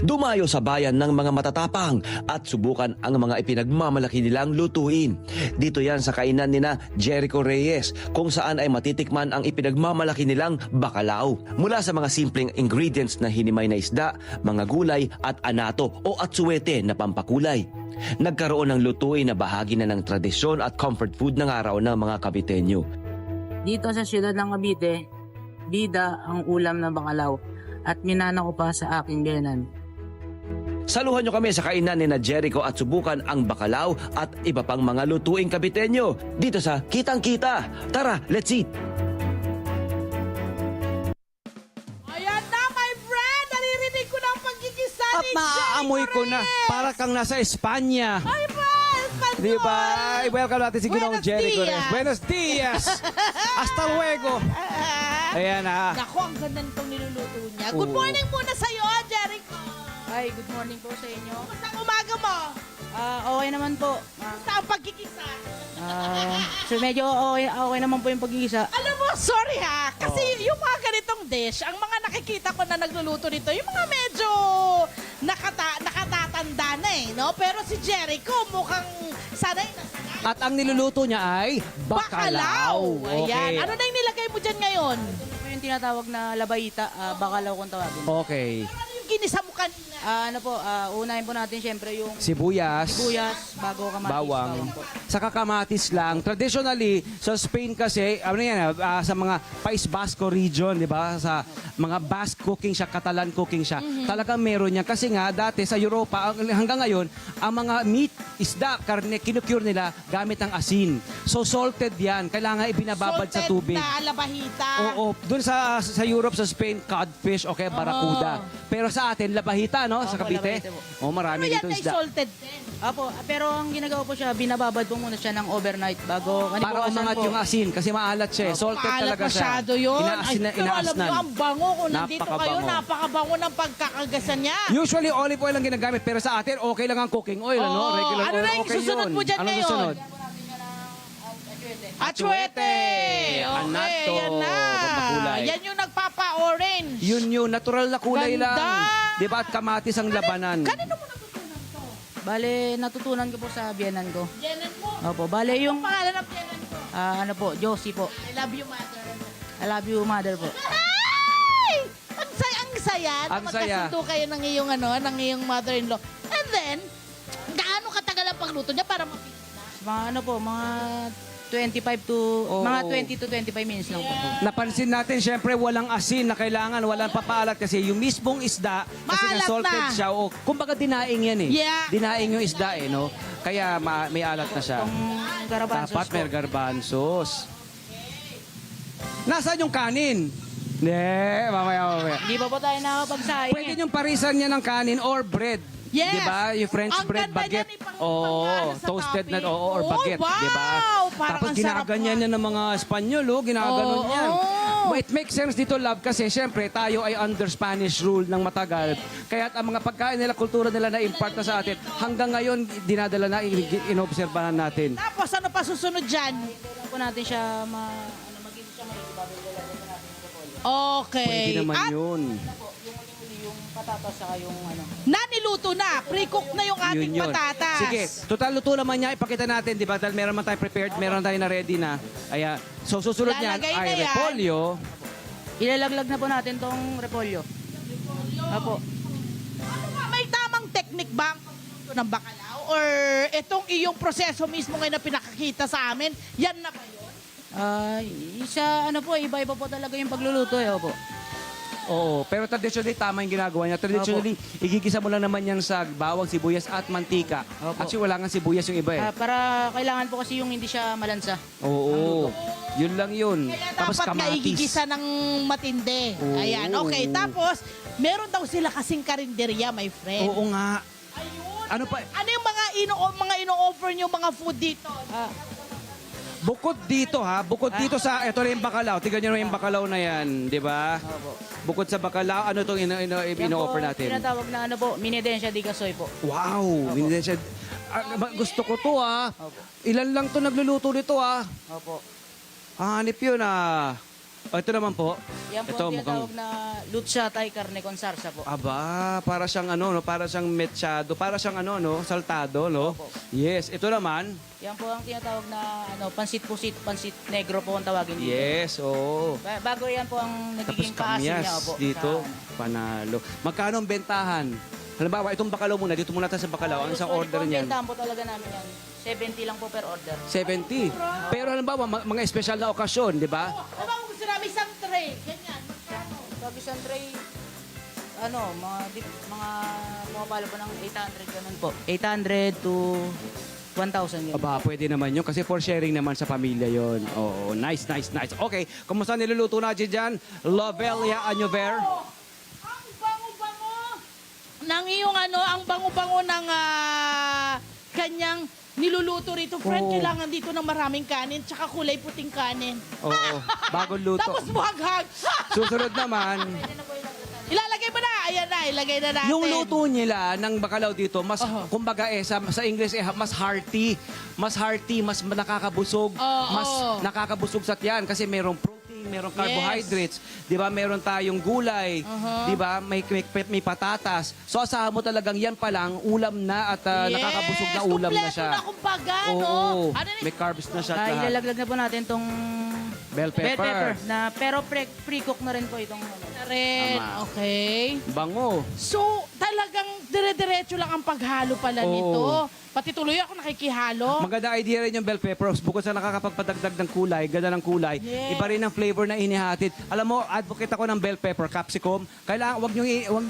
Dumayo sa bayan ng mga matatapang at subukan ang mga ipinagmamalaki nilang lutuin. Dito yan sa kainan nina Jericho Reyes kung saan ay matitikman ang ipinagmamalaki nilang bacalao. Mula sa mga simpleng ingredients na hinimay na isda, mga gulay at anato o atsuete na pampakulay. Nagkaroon ng lutuin na bahagi na ng tradisyon at comfort food ng araw ng mga Caviteño. Dito sa siyudad ng Cavite, bida ang ulam ng bacalao at minana ko pa sa aking biyenan. Saluhan nyo kami sa kainan ni na Jericho at subukan ang bacalao at iba pang mga lutuing Caviteño dito sa Kitang Kita. Tara, let's eat! Ayan na, my friend! Naririnig ko na ang pagkikisa At ni naaamoy Jericho ko na, Reyes. para kang nasa Espanya. Ay ba? Espanyol! Di ba? Ay, welcome natin si Ginoong Buenos Jericho dias. Reyes. Buenos dias! Hasta luego! Ayan ha. Naku, ang ganda nitong niluluto niya. Good morning muna sa'yo, Jericho. Ay, good morning po sa inyo. Kumusta ang umaga mo? Okay naman po. Kumusta ang pagkikisa? So medyo okay naman po yung pag-iisa. Alam mo, sorry ha, kasi yung mga ganitong dish, ang mga nakikita ko na nagluluto nito, yung mga medyo nakatatanda na no? Pero si Jericho mukhang sanay na sanay. At ang niluluto niya ay bacalao. Ayan. Okay. Ano na yung nilagay mo dyan ngayon? Ito po yung tinatawag na labayita, bacalao kung tawagin. Okay. Ano yung ginisa mo kanina? Unahin po natin syempre yung Sibuyas. sibuyas, bago kamatis. Bawang. po. Saka kamatis lang. Traditionally, sa Spain kasi, ano yan, sa mga País Basco region, di ba? Sa mga Basque cooking siya, Catalan cooking siya. Talagang meron yan. Kasi nga, dati sa Europa, hanggang ngayon, ang mga meat, isda, karne, kinukure nila gamit ang asin. So, salted yan. Kailangan ibinababad sa tubig. Salted na labahita. Oo. Doon sa Europe, sa Spain, codfish, okay, barakuda. Pero sa atin, labahita, no? Sa Opo, Cavite. labahita po. Oh, Ano marami yan dito ay isda. salted din? Apo, pero ang ginagawa po siya, binababad po muna siya ng overnight bago Para umangat yung asin kasi maalat siya. Salted Maalat talaga siya. masyado yun. Inaasin na, Ay, pero alam inaasnan. nyo, ang bango kung nandito kayo, Napakabango. napakabango ng pagkakagasan niya. Usually olive oil ang ginagamit pero sa atin okay lang ang cooking oil, ano? Oo. Regular Ano oil, na yung okay susunod yun. mo dyan Ano ngayon? susunod? Atsuete! Okay, Anato, yan na. pampakulay. Yan yung nagpapa-orange. Yun yung natural na kulay Ganda. lang. Di ba? At kamatis ang labanan. Kanino mo natutunan to? Bale, natutunan ko po sa biyenan ko. Jenan mo. Opo, bale yung, Yung pangalan ng Jenan ko. ano po, Josie po. I love you, mother. I love you, mother po. Ay! Ang saya na Ang saya. magkasundo kayo ng iyong, ng iyong mother-in-law. And then, gaano katagal ang pagluto niya para mapili na? Mga ano po, mga 25 to, Oo. mga 20 to 25 minutes lang po. Napansin natin, syempre, walang asin na kailangan, walang papaalat kasi yung mismong isda, kasi Maalat nga salted na. siya, o kumbaga dinaing yan eh. Yeah. Dinaing yung isda eh, no? Kaya may alat na siya. Itong garbanzos Dapat po. may garbanzos. Nasaan yung kanin? Mamaya. Hindi pa po tayo nakapagsaing. Pwede yung parisan niya ng kanin or bread. Yes. Di ba? Yung French Ang bread, ganda baguette. niyan, ipang- Oo, pang- sa toasted na, topping. or Oh, baguette. wow! Di ba? Parang Tapos ang sarap ginaganyan nga. niya ng mga Espanyol, ginaganon Oo. yan. It makes sense dito, love, kasi syempre tayo ay under Spanish rule ng matagal. Kaya ang mga pagkain nila, kultura nila na impart na sa atin, hanggang ngayon dinadala na, inobserbahan natin. Tapos ano pa susunod dyan? Kailangan po natin siya maging siya maigibabal ko lang natin yung repolyo. Okay. Pwede naman At yun. Po, yung uli, yung patatas saka yung ano. naniluto na. Pre-cook na yung ating Yun. patatas. Sige, total luto naman niya, ipakita natin, di ba? Dahil meron man tayo prepared, meron tayo na ready na. Ayan. So, susunod niyan Lalagay na ay yan. repolyo. Ilalaglag na po natin tong repolyo. Apo. Ano nga, may tamang technique ba ang pagluto ng bacalao? Or itong iyong proseso mismo ngayon na pinakakita sa amin, yan na ba yun? Isa ano po, iba-iba po talaga yung pagluluto eh, opo. Oo, pero traditionally tama yung ginagawa niya. Traditionally, igigisa mo lang naman yan sa bawang, sibuyas at mantika. Opo. Actually, wala nga sibuyas yung iba eh. Para kailangan po kasi yung hindi siya malansa. Oo, yun lang yun. Kaya Tapos dapat kamatis. naigigisa ng matindi. Oo. Ayan, okay. Tapos, meron daw sila kasing karinderya, my friend. Oo nga. Ayun. Ano pa? Ano yung mga ino-offer nyo mga food dito? Bukod dito bukod dito sa, ito na yung bacalao. Tignan nyo na yung bacalao na yan, di ba? Opo. Bukod sa bacalao, ano itong ino-offer natin? Tinatawag na ano po, minedensya di kasoy po. Wow! Hindi siya, gusto ko to Opo. Ilan lang to nagluluto nito Opo. Hanip yun O, ito naman po. Yan po Ito, ang tinatawag na lutsya tay carne con sarsa po. Aba, para siyang ano, no? Para siyang mechado, para siyang ano, no? Saltado, no? Opo. Yes, ito naman. Yan po ang tinatawag na pansit pusit, pansit negro po ang tawagin dito. Yes, oo. Bago yan po ang Tapos nagiging kaasim niya. kamyas Opo, dito, sa- panalo. Magkano ang bentahan? Halimbawa, itong bakalaw muna, dito muna tayo sa bakalaw. Ang isang Usually order po, ang niyan, bentahan po talaga namin yan. 70 lang po per order. 70. Pero halimbawa, mga espesyal na okasyon, di ba? Ano ba kung gusto namin isang tray? Ganyan. Pag isang tray, mga pumapalo po ng 800 ganun po. 800 to 1,000 yun. Aba, pwede naman yun kasi for sharing naman sa pamilya yon. Oo, nice, nice, nice. Okay, kumusta niluluto natin dyan? Lovelia Anyover? Ang bango-bango ng iyong ang bango-bango ng kanyang niluluto rito. Friend, Oo. kailangan dito ng maraming kanin, tsaka kulay puting kanin. Oo, bagong luto. Tapos buhaghag. Susunod naman, Ilalagay mo na. Ayan na, ilagay na natin. yung luto nila ng bakalaw dito, mas, kumbaga sa English, mas hearty. Mas hearty, mas nakakabusog. Mas nakakabusog sa tiyan kasi merong protein, merong carbohydrates. Di ba? Meron tayong gulay. Di ba? May patatas. So asahan mo talagang yan pa lang, ulam na at nakakabusog na ulam na siya. Kumpleto na kumbaga, no? Oo, Ano na- may carbs na siya at lahat. Ilalaglag na po natin tong Bell pepper. na pero pre-cook na rin po itong na rin. Tama. Okay. Bango. So, talagang dire-diretso lang ang paghalo pala Oo. nito. Pati tuloy ako nakikihalo. Maganda idea rin yung bell peppers. Bukod sa nakakapagpadagdag ng kulay, ganda ng kulay, Yes. iba rin ang flavor na inihatid. Alam mo, advocate ako ng bell pepper, capsicum. Kailangan, wag nyo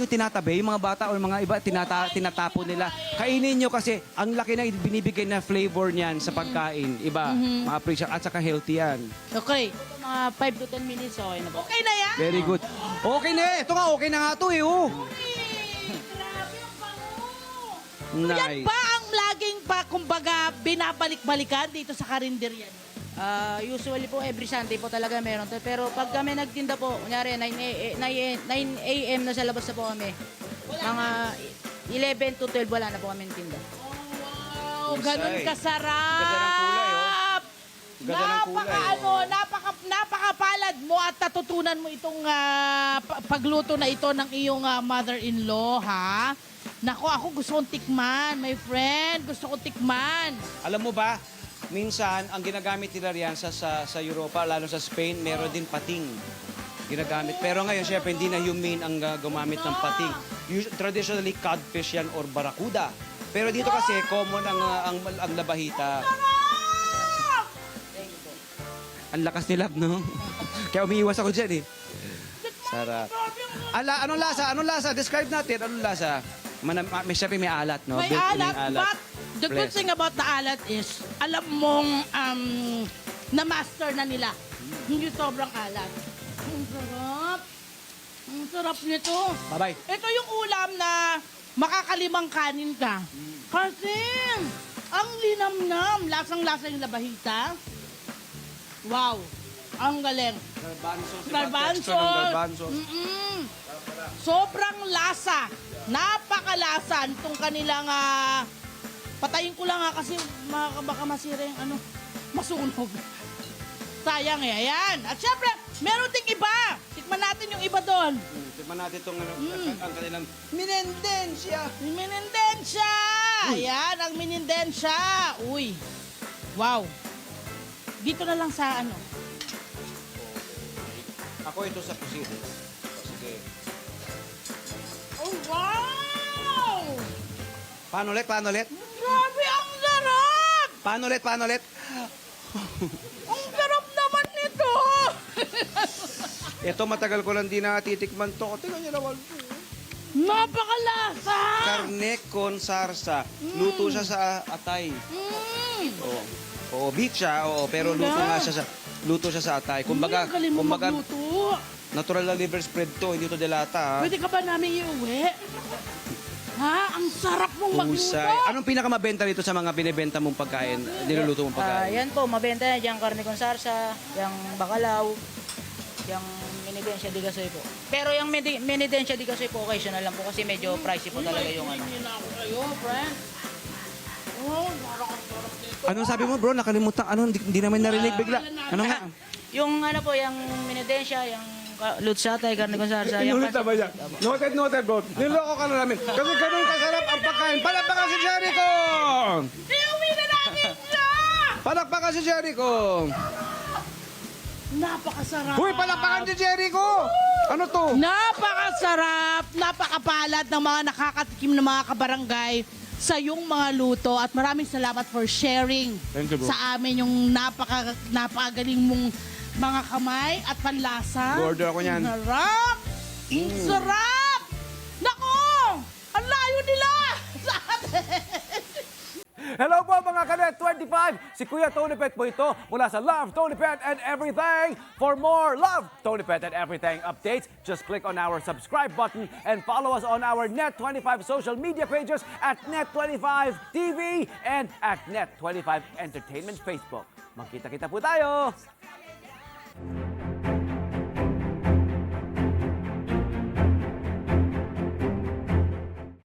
tinatabi. Yung mga bata o mga iba, tinatapon nila. Kainin nyo kasi ang laki na binibigay na flavor niyan sa pagkain. Iba, ma-appreciate. At saka healthy yan. Okay. mga 5 to 10 minutes okay na po. Okay na yan? Very good. Okay na eh. Ito nga, okay na nga to eh. Oh. Grabe ang bango. Yan Nice. ba ang laging kumbaga, binabalik-balikan dito sa karinderya? Usually po every Sunday po talaga meron to. Pero pag kami nagtinda po, kunyari 9 a.m. na sa labas na po kami. Mga 11 to 12 wala na po kami tinda. Wow, ganun Isay. kasarap. Ganda ng kulay, oh. Ganda ng kulay, oh. Napakapalad mo at natutunan mo itong pagluto na ito ng iyong mother-in-law, ha? Nako, ako gusto kong tikman, my friend. Gusto kong tikman. Alam mo ba, minsan, ang ginagamit nila riyan sa Europa, lalo sa Spain, meron din pating ginagamit. Pero ngayon, syempre, hindi na humane ang gumamit ng pating. Traditionally, codfish yan or barracuda. Pero dito kasi, common ang labahita. Ang lakas ni Lab, no? Kaya umiiwas ako dyan, eh. Sarap. Anong lasa? Anong lasa? Describe natin. Anong lasa? May syempre may alat, no? May Built-in alat, yung but the good Bless. thing about the alat is, alam mong na-master na nila. Hindi sobrang alat. Ang sarap. Ang sarap nito. Bye-bye. Ito yung ulam na makakalimang kanin ka. Kasi, ang linamnam. Lasang-lasa yung labahita. Wow. Ang galing. Garbanzos. Mm-mm. Sobrang lasa. Napakalasa nitong kanilang patayin ko lang kasi baka masira yung masunog. Sayang eh. Ayan. At syempre, meron ding iba. Tikman natin yung iba doon. Tignan natin itong ang kanilang minendensya. Minindensya. Ayan, ang minindensya. Uy. Wow. Dito na lang sa Ako ito sa kusina. Sige. Oh, wow! Paano ulit? Grabe, ang sarap! Paano ulit? Ang sarap naman nito! Ito matagal ko lang di natitikman to. Tingnan niyo naman. Napakalasa! Karne con sarsa. Luto siya sa atay. Oo. Oo, beef siya, oo, pero luto siya sa atay. Kumbaga, Galing mo magluto. natural na liver spread to, hindi to delata. Pwede ka ba namin iuwi? Ha? Ang sarap mong magluto. Husay. Anong pinakamabenta dito sa mga binibenta mong pagkain, niluluto mong pagkain? Yan po, mabenta na dyan carne con sarsa, yung bakalaw, yung minidensya di gasoy po. Pero yung minidensya di gasoy po, occasional lang po kasi medyo pricey po talaga yung Hindi na ako sa'yo, friend. Oh, parang ang sarap nito. Anong sabi mo, bro? Nakalimutan. Hindi naman narinig bigla. Ano nga? Yung ano po, yung minidensya, yung lutsatay, karne kung sarsa. Inulit na ba yan? Noted, bro. Niloko ka na namin. Kasi ganun kasarap ang pagkain. Palakpakan si Jericho! Iuwi na namin siya! Palakpakan si Jericho! Napakasarap. Huy, palakpakan si Jericho! Ano to? Napakasarap, napakapalad ng mga nakakatikim ng mga kabarangay sa iyong mga luto at maraming salamat for sharing Thank you, bro. sa amin yung napakagaling mong mga kamay at panlasa. Order ako niyan. Sarap! Sarap! Nako! Ang layo nila sa atin! Hello po mga Kanet 25! Si Kuya Tony Pet po ito mula sa Love, Tony Pet and Everything. For more Love, Tony Pet and Everything updates, just click on our subscribe button and follow us on our Net25 social media pages at Net25 TV and at Net25 Entertainment Facebook. Magkita-kita po tayo!